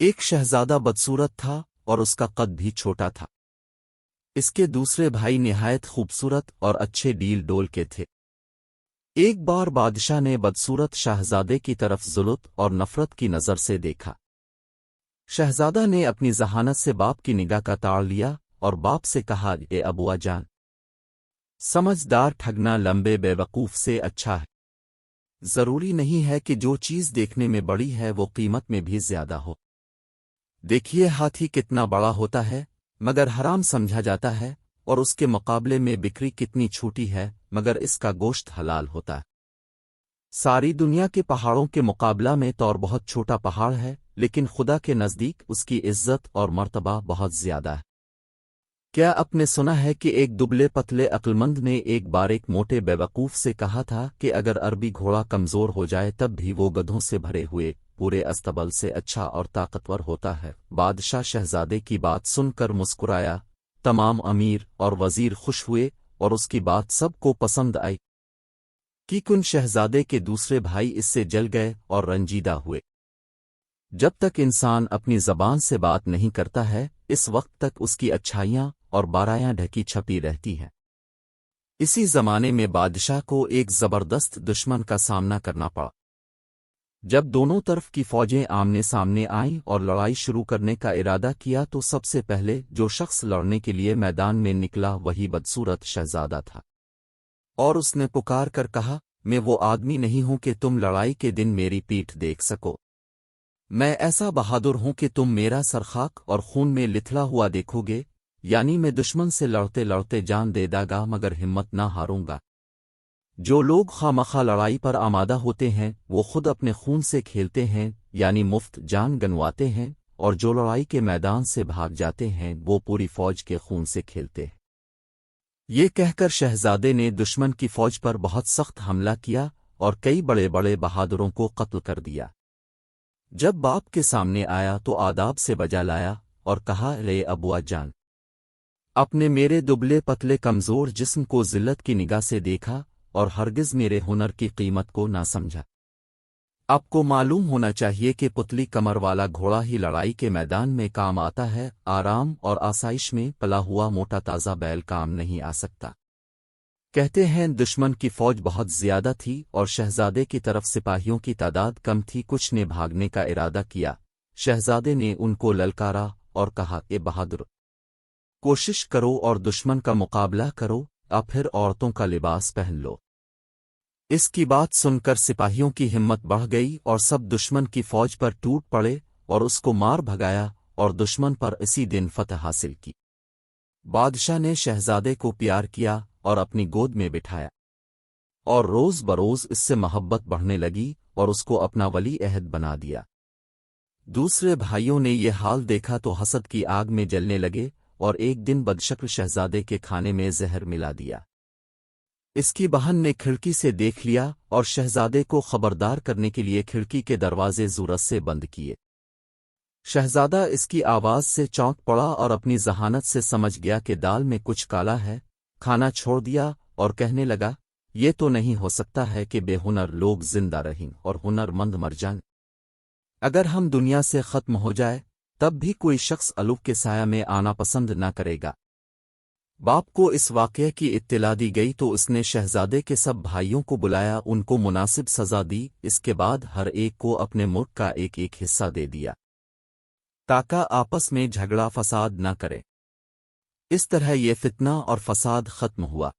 ایک شہزادہ بدصورت تھا اور اس کا قد بھی چھوٹا تھا۔ اس کے دوسرے بھائی نہایت خوبصورت اور اچھے ڈیل ڈول کے تھے۔ ایک بار بادشاہ نے بدصورت شہزادے کی طرف ذلت اور نفرت کی نظر سے دیکھا۔ شہزادہ نے اپنی ذہانت سے باپ کی نگاہ کا تاڑ لیا اور باپ سے کہا، اے ابوا جان، سمجھدار ٹھگنا لمبے بے وقوف سے اچھا ہے۔ ضروری نہیں ہے کہ جو چیز دیکھنے میں بڑی ہے وہ قیمت میں بھی زیادہ ہو۔ دیکھیے ہاتھی کتنا بڑا ہوتا ہے مگر حرام سمجھا جاتا ہے، اور اس کے مقابلے میں بکری کتنی چھوٹی ہے مگر اس کا گوشت حلال ہوتا ہے۔ ساری دنیا کے پہاڑوں کے مقابلہ میں طور بہت چھوٹا پہاڑ ہے، لیکن خدا کے نزدیک اس کی عزت اور مرتبہ بہت زیادہ ہے۔ کیا آپ نے سنا ہے کہ ایک دبلے پتلے عقلمند نے ایک بار ایک موٹے بے وقوف سے کہا تھا کہ اگر عربی گھوڑا کمزور ہو جائے تب بھی وہ گدھوں سے بھرے ہوئے پورے استبل سے اچھا اور طاقتور ہوتا ہے۔ بادشاہ شہزادے کی بات سن کر مسکرایا، تمام امیر اور وزیر خوش ہوئے اور اس کی بات سب کو پسند آئی۔ کن شہزادے کے دوسرے بھائی اس سے جل گئے اور رنجیدہ ہوئے۔ جب تک انسان اپنی زبان سے بات نہیں کرتا ہے اس وقت تک اس کی اچھائیاں اور بارائیاں ڈھکی چھپی رہتی ہیں۔ اسی زمانے میں بادشاہ کو ایک زبردست دشمن کا سامنا کرنا پڑا۔ جب دونوں طرف کی فوجیں آمنے سامنے آئیں اور لڑائی شروع کرنے کا ارادہ کیا تو سب سے پہلے جو شخص لڑنے کے لیے میدان میں نکلا وہی بدصورت شہزادہ تھا، اور اس نے پکار کر کہا، میں وہ آدمی نہیں ہوں کہ تم لڑائی کے دن میری پیٹھ دیکھ سکو۔ میں ایسا بہادر ہوں کہ تم میرا سر خاک اور خون میں لتھڑا ہوا دیکھو گے، یعنی میں دشمن سے لڑتے لڑتے جان دے داں گا مگر ہمت نہ ہاروں گا۔ جو لوگ خواہ لڑائی پر آمادہ ہوتے ہیں وہ خود اپنے خون سے کھیلتے ہیں، یعنی مفت جان گنواتے ہیں، اور جو لڑائی کے میدان سے بھاگ جاتے ہیں وہ پوری فوج کے خون سے کھیلتے ہیں۔ یہ کہہ کر شہزادے نے دشمن کی فوج پر بہت سخت حملہ کیا اور کئی بڑے بڑے بہادروں کو قتل کر دیا۔ جب باپ کے سامنے آیا تو آداب سے بجا لایا اور کہا، اے ابوا جان، اپنے میرے دبلے پتلے کمزور جسم کو ذلت کی نگاہ سے دیکھا اور ہرگز میرے ہنر کی قیمت کو نہ سمجھا۔ آپ کو معلوم ہونا چاہیے کہ پتلی کمر والا گھوڑا ہی لڑائی کے میدان میں کام آتا ہے، آرام اور آسائش میں پلا ہوا موٹا تازہ بیل کام نہیں آ سکتا۔ کہتے ہیں دشمن کی فوج بہت زیادہ تھی اور شہزادے کی طرف سپاہیوں کی تعداد کم تھی۔ کچھ نے بھاگنے کا ارادہ کیا، شہزادے نے ان کو للکارا اور کہا، اے بہادر، کوشش کرو اور دشمن کا مقابلہ کرو، پھر عورتوں کا لباس پہن لو۔ اس کی بات سن کر سپاہیوں کی ہمت بڑھ گئی اور سب دشمن کی فوج پر ٹوٹ پڑے اور اس کو مار بھگایا اور دشمن پر اسی دن فتح حاصل کی۔ بادشاہ نے شہزادے کو پیار کیا اور اپنی گود میں بٹھایا، اور روز بروز اس سے محبت بڑھنے لگی اور اس کو اپنا ولی عہد بنا دیا۔ دوسرے بھائیوں نے یہ حال دیکھا تو حسد کی آگ میں جلنے لگے اور ایک دن بدشکل شہزادے کے کھانے میں زہر ملا دیا۔ اس کی بہن نے کھڑکی سے دیکھ لیا اور شہزادے کو خبردار کرنے کے لیے کھڑکی کے دروازے زورت سے بند کیے۔ شہزادہ اس کی آواز سے چونک پڑا اور اپنی ذہانت سے سمجھ گیا کہ دال میں کچھ کالا ہے، کھانا چھوڑ دیا اور کہنے لگا، یہ تو نہیں ہو سکتا ہے کہ بے ہنر لوگ زندہ رہیں اور ہنر مند مر جائیں۔ اگر ہم دنیا سے ختم ہو جائے تب بھی کوئی شخص الوف کے سایہ میں آنا پسند نہ کرے گا۔ باپ کو اس واقعے کی اطلاع دی گئی تو اس نے شہزادے کے سب بھائیوں کو بلایا، ان کو مناسب سزا دی، اس کے بعد ہر ایک کو اپنے ملک کا ایک ایک حصہ دے دیا تاکہ آپس میں جھگڑا فساد نہ کرے۔ اس طرح یہ فتنہ اور فساد ختم ہوا۔